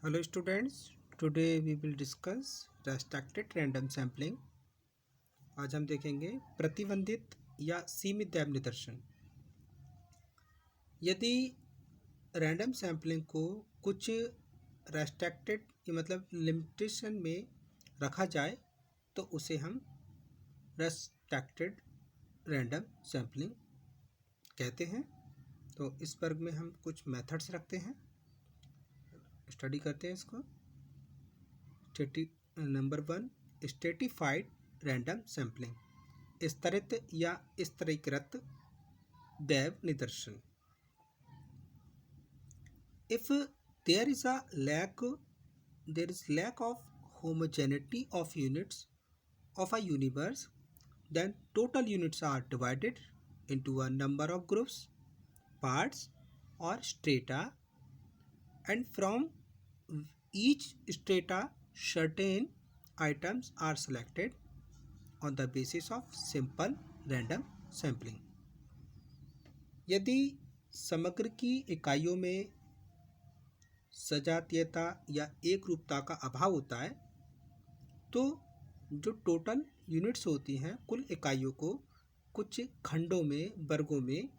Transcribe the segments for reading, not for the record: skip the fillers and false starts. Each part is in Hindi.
Hello students, today we will discuss restricted random sampling। आज हम देखेंगे प्रतिबंधित या सीमित दैव निदर्शन। यदि रैंडम सैम्पलिंग को कुछ रेस्ट्रिक्टेड मतलब लिमिटेशन में रखा जाए तो उसे हम रेस्ट्रिक्टेड रैंडम सैम्पलिंग कहते हैं। तो इस वर्ग में हम कुछ मेथड्स रखते हैं, स्टडी करते हैं इसको। नंबर 1, स्ट्रेटिफाइड रैंडम सैम्पलिंग, स्तरित या स्तरीकृत दैव निदर्शन। If there is lack of homogeneity of units of a universe, then total units are divided into a number of groups, parts or strata, and from each strata certain items are selected on the basis of simple random sampling। यदि समग्र की इकाइयों में सजातीयता या एक रूपता का अभाव होता है तो जो टोटल यूनिट्स होती हैं, कुल इकाइयों को कुछ खंडों में, वर्गों में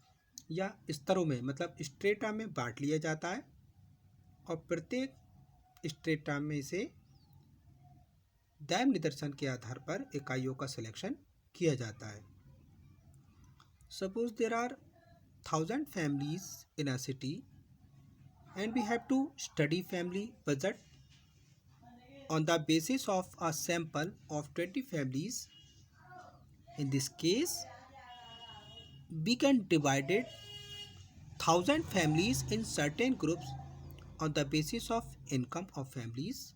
या स्तरों में मतलब स्ट्रेटा में बांट लिया जाता है और प्रत्येक स्ट्रेटा में से दैव निदर्शन के आधार पर इकाइयों का सिलेक्शन किया जाता है। Suppose there are 1000 families in a city and we have to study family budget on the basis of a sample of 20 families. In this case, we can divide 1000 families in certain groups on the basis of income of families।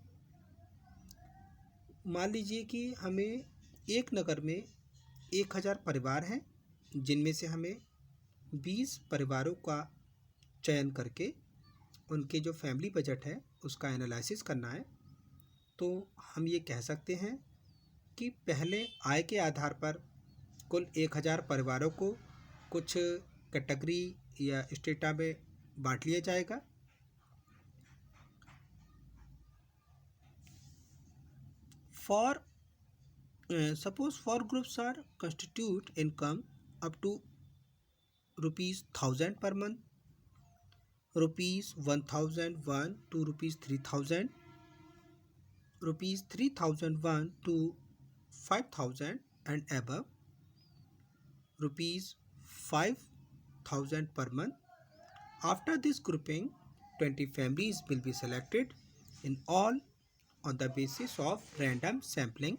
मान लीजिए कि हमें एक नगर में 1000 परिवार हैं, जिनमें से हमें 20 परिवारों का चयन करके उनके जो फैमिली बजट है उसका एनालिसिस करना है। तो हम ये कह सकते हैं कि पहले आय के आधार पर कुल 1000 परिवारों को कुछ कैटेगरी या स्टेटा में बांट लिया जाएगा। For suppose 4 groups are constitute income up to ₹1000 per month, ₹1001 to ₹3000, ₹3001 to 5000 and above, ₹5000 per month. After this grouping, 20 families will be selected in all on the basis of random sampling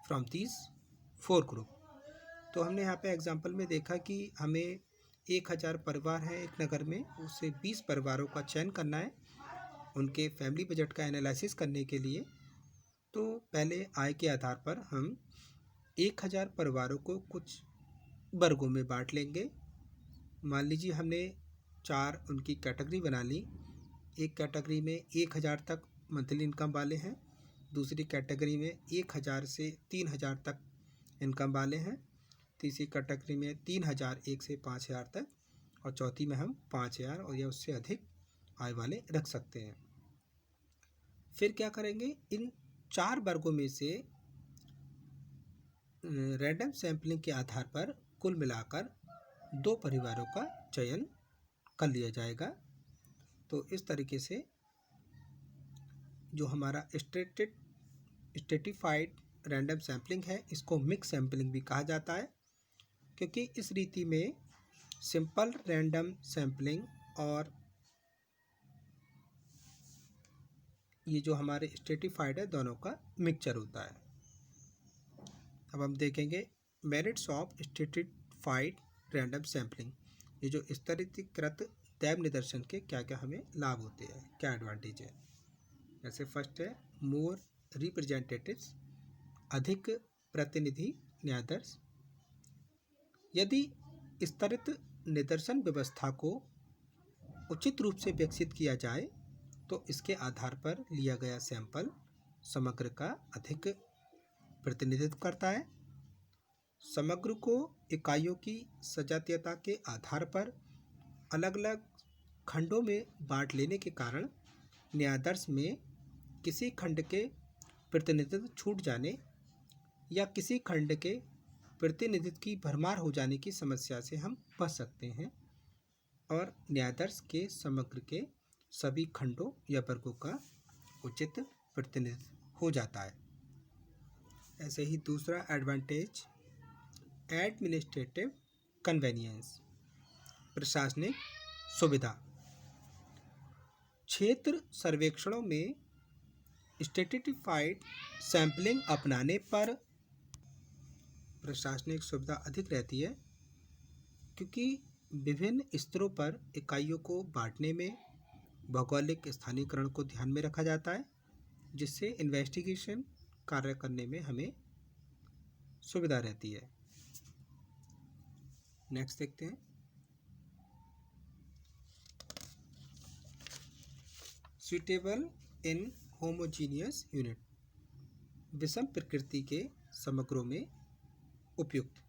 from these 4 group। तो हमने यहाँ पे एग्जांपल में देखा कि हमें 1000 परिवार हैं एक नगर में, उससे 20 परिवारों का चयन करना है उनके फैमिली बजट का एनालिसिस करने के लिए। तो पहले आय के आधार पर हम 1000 परिवारों को कुछ वर्गों में बांट लेंगे। मान लीजिए हमने 4 उनकी कैटेगरी बना ली। एक कैटेगरी में 1000 तक मंथली इनकम वाले हैं, दूसरी कैटेगरी में 1000 से 3000 तक इनकम वाले हैं, तीसरी कैटेगरी में 3000 1 से 5000 तक, और चौथी में हम 5000 और या उससे अधिक आय वाले रख सकते हैं। फिर क्या करेंगे, इन 4 वर्गों में से रैंडम सैम्पलिंग के आधार पर कुल मिलाकर 2 परिवारों का चयन कर लिया जाएगा। तो इस तरीके से जो हमारा स्ट्रेटिफाइड रैंडम सैम्पलिंग है इसको मिक्स सैम्पलिंग भी कहा जाता है, क्योंकि इस रीति में सिंपल रैंडम सैम्पलिंग और ये जो हमारे स्ट्रेटिफाइड है दोनों का मिक्सचर होता है। अब हम देखेंगे merits of stratified random sampling. ये जो स्तरीकृत दैव निदर्शन के क्या क्या हमें लाभ होते हैं, क्या एडवांटेज है। जैसे फर्स्ट है मोर रिप्रेजेंटेटिव्स, अधिक प्रतिनिधि न्यायाधीश। यदि स्तरित निदर्शन व्यवस्था को उचित रूप से विकसित किया जाए तो इसके आधार पर लिया गया सैंपल समग्र का अधिक प्रतिनिधित्व करता है। समग्र को इकाइयों की सजातीयता के आधार पर अलग अलग खंडों में बांट लेने के कारण न्यायादर्श में किसी खंड के प्रतिनिधित्व छूट जाने या किसी खंड के प्रतिनिधित्व की भरमार हो जाने की समस्या से हम बच सकते हैं और न्यायादर्श के समग्र के सभी खंडों या वर्गों का उचित प्रतिनिधित्व हो जाता है। ऐसे ही दूसरा एडवांटेज, एडमिनिस्ट्रेटिव कन्वेनियंस, प्रशासनिक सुविधा। क्षेत्र सर्वेक्षणों में स्ट्रेटिफाइड सैंपलिंग अपनाने पर प्रशासनिक सुविधा अधिक रहती है, क्योंकि विभिन्न स्तरों पर इकाइयों को बांटने में भौगोलिक स्थानीयकरण को ध्यान में रखा जाता है, जिससे इन्वेस्टिगेशन कार्य करने में हमें सुविधा रहती है। नेक्स्ट देखते हैं, सुइटेबल इन होमोजीनियस यूनिट, विषम प्रकृति के समग्रों में उपयुक्त।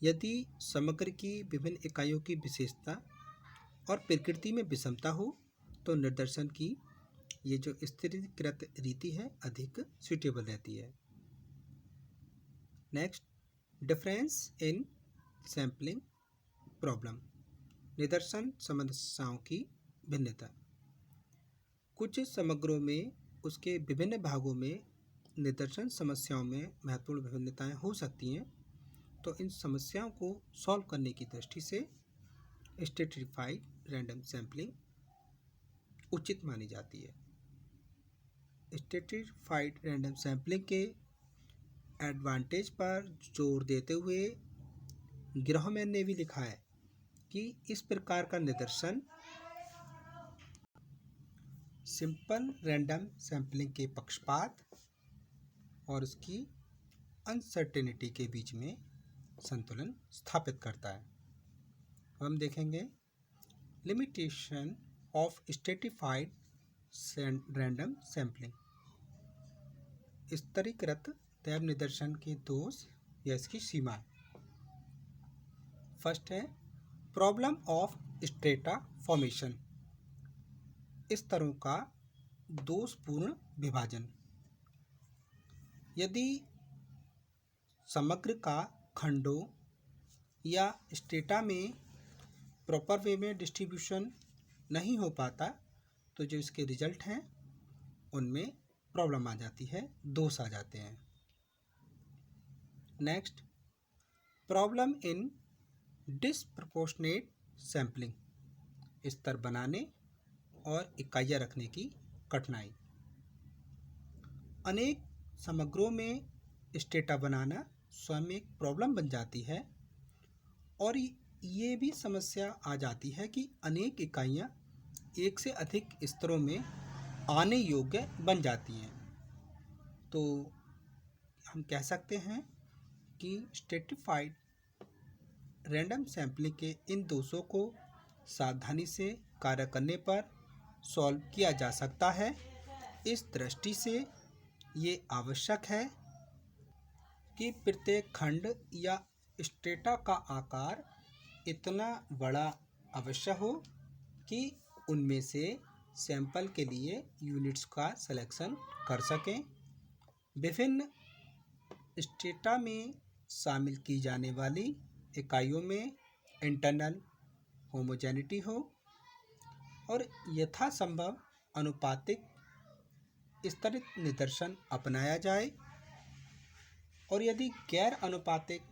यदि समग्र की विभिन्न इकाइयों की विशेषता और प्रकृति में विषमता हो तो निर्देशन की ये जो स्थिरीकृत रीति है अधिक सुइटेबल रहती है। Next, difference in sampling problem, निदर्शन समस्याओं की भिन्नता। कुछ समग्रों में उसके विभिन्न भागों में निदर्शन समस्याओं में महत्वपूर्ण विभिन्नताएं हो सकती हैं, तो इन समस्याओं को सॉल्व करने की दृष्टि से स्ट्रेटिफाइड रैंडम सैम्पलिंग उचित मानी जाती है। स्ट्रेटिफाइड रैंडम सैम्पलिंग के एडवांटेज पर जोर देते हुए ग्राहमैन ने भी लिखा है कि इस प्रकार का निदर्शन सिंपल रैंडम सैम्पलिंग के पक्षपात और उसकी अनसर्टेनिटी के बीच में संतुलन स्थापित करता है। हम देखेंगे limitation of stratified random sampling, स्तरीकृत दैव निदर्शन के दोष या इसकी सीमा। फर्स्ट है प्रॉब्लम ऑफ स्ट्रेटा फॉर्मेशन, स्तरों का दोषपूर्ण विभाजन। यदि समग्र का खंडों या स्ट्रेटा में प्रॉपर वे में डिस्ट्रीब्यूशन नहीं हो पाता तो जो इसके रिजल्ट हैं उनमें प्रॉब्लम आ जाती है, दोष आ जाते हैं। Next, problem in disproportionate sampling, स्तर बनाने और इकाइयाँ रखने की कठिनाई। अनेक समग्रों में स्ट्रेटा बनाना स्वयं एक प्रॉब्लम बन जाती है और ये भी समस्या आ जाती है कि अनेक इकाइयाँ एक से अधिक स्तरों में आने योग्य बन जाती हैं। तो हम कह सकते हैं कि स्ट्रेटिफाइड रैंडम सैम्पलिंग के इन दोषों को सावधानी से कार्य करने पर सॉल्व किया जा सकता है। इस दृष्टि से ये आवश्यक है कि प्रत्येक खंड या स्ट्रेटा का आकार इतना बड़ा अवश्य हो कि उनमें से सैंपल के लिए यूनिट्स का सिलेक्शन कर सकें। विभिन्न स्ट्रेटा में शामिल की जाने वाली इकाइयों में इंटरनल होमोजेनिटी हो और यथासंभव अनुपातिक स्तरित निदर्शन अपनाया जाए, और यदि गैर अनुपातिक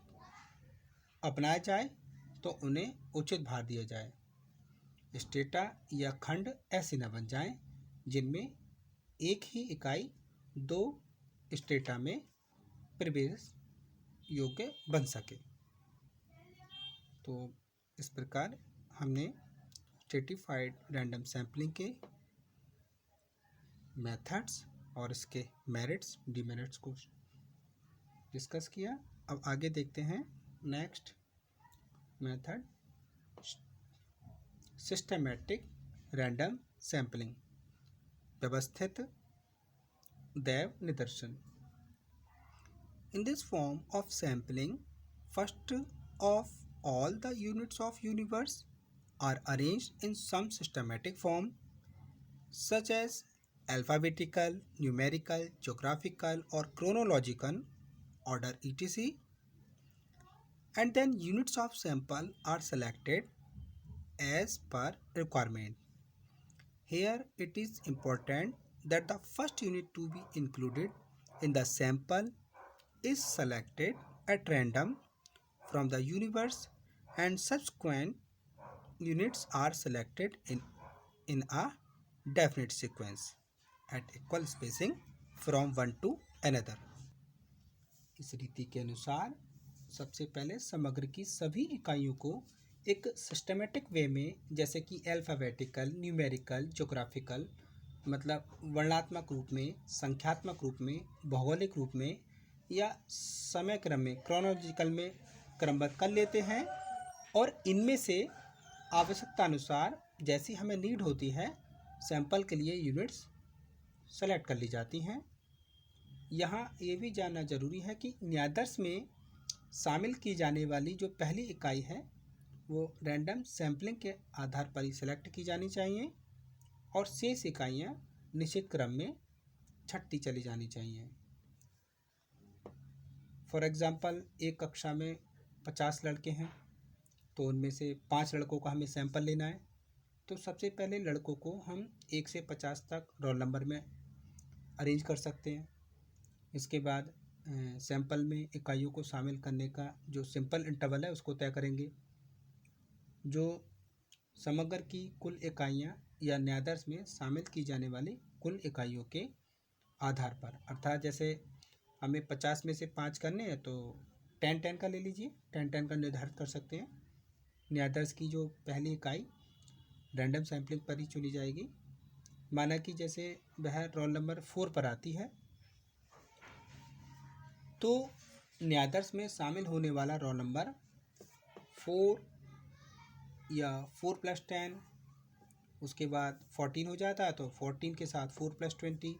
अपनाया जाए तो उन्हें उचित भार दिया जाए। स्ट्रेटा या खंड ऐसे न बन जाएं जिनमें एक ही इकाई दो स्ट्रेटा में प्रवेश योग्य बन सके। तो इस प्रकार हमने स्ट्रेटिफाइड रैंडम सैम्पलिंग के मेथड्स और इसके मेरिट्स डिमेरिट्स को डिस्कस किया। अब आगे देखते हैं next method, systematic random sampling, व्यवस्थित दैव निदर्शन। In this form of sampling, first of all the units of universe are arranged in some systematic form such as alphabetical, numerical, geographical or chronological order etc. And then units of sample are selected as per requirement. Here it is important that the first unit to be included in the sample is selected at random from the universe and subsequent units are selected in a definite sequence at equal spacing from one to another. इस रीति के अनुसार सबसे पहले समग्र की सभी इकाइयों को एक सिस्टमेटिक वे में, जैसे कि अल्फ़ाबेटिकल, न्यूमेरिकल, ज्योग्राफिकल मतलब वर्णात्मक रूप में, संख्यात्मक रूप में, भौगोलिक रूप में या समय क्रम में क्रोनोलॉजिकल में क्रमबद्ध कर लेते हैं और इनमें से आवश्यकता अनुसार जैसी हमें नीड होती है सैंपल के लिए यूनिट्स सेलेक्ट कर ली जाती हैं। यहाँ ये भी जानना ज़रूरी है कि न्यायादर्श में शामिल की जाने वाली जो पहली इकाई है वो रैंडम सैम्पलिंग के आधार पर ही सेलेक्ट की जानी चाहिए और शेष इकाइयाँ निश्चित क्रम में छँटती चली जानी चाहिए। फॉर एग्ज़ाम्पल एक कक्षा में 50 लड़के हैं तो उनमें से 5 लड़कों का हमें सैंपल लेना है, तो सबसे पहले लड़कों को हम 1 से 50 तक रोल नंबर में अरेंज कर सकते हैं। इसके बाद सैंपल में इकाइयों को शामिल करने का जो सिंपल इंटरवल है उसको तय करेंगे, जो समग्र की कुल इकाइयाँ या न्यायादर्श में शामिल की जाने वाली कुल इकाइयों के आधार पर। अर्थात जैसे हमें 50 में से 5 करने हैं तो 10-10 का ले लीजिए, 10-10 का निर्धारित कर सकते हैं। न्यायादर्श की जो पहली इकाई रैंडम सैम्पलिंग पर ही चुनी जाएगी। माना कि जैसे वह रोल नंबर 4 पर आती है तो न्यायादर्श में शामिल होने वाला रोल नंबर 4 या 4+10, उसके बाद 14 हो जाता है तो 14 के साथ 4+20,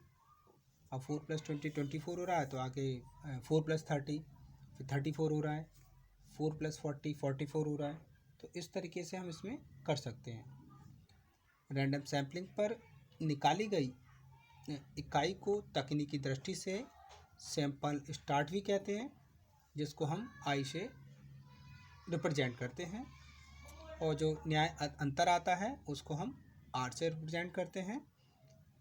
अब 4+20 24 हो रहा है तो आगे 4+30 फिर 34 हो रहा है, 4+40 44 हो रहा है। तो इस तरीके से हम इसमें कर सकते हैं। रैंडम सैम्पलिंग पर निकाली गई इकाई को तकनीकी दृष्टि से सैंपल स्टार्ट भी कहते हैं, जिसको हम आई से रिप्रेजेंट करते हैं, और जो न्याय अंतर आता है उसको हम आर से रिप्रेजेंट करते हैं,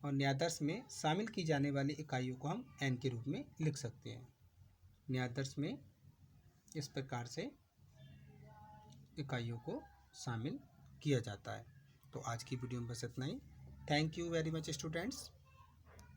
और न्यायादर्श में शामिल की जाने वाली इकाइयों को हम एन के रूप में लिख सकते हैं। न्यायादर्श में इस प्रकार से इकाइयों को शामिल किया जाता है। तो आज की वीडियो में बस इतना ही। Thank you very much students.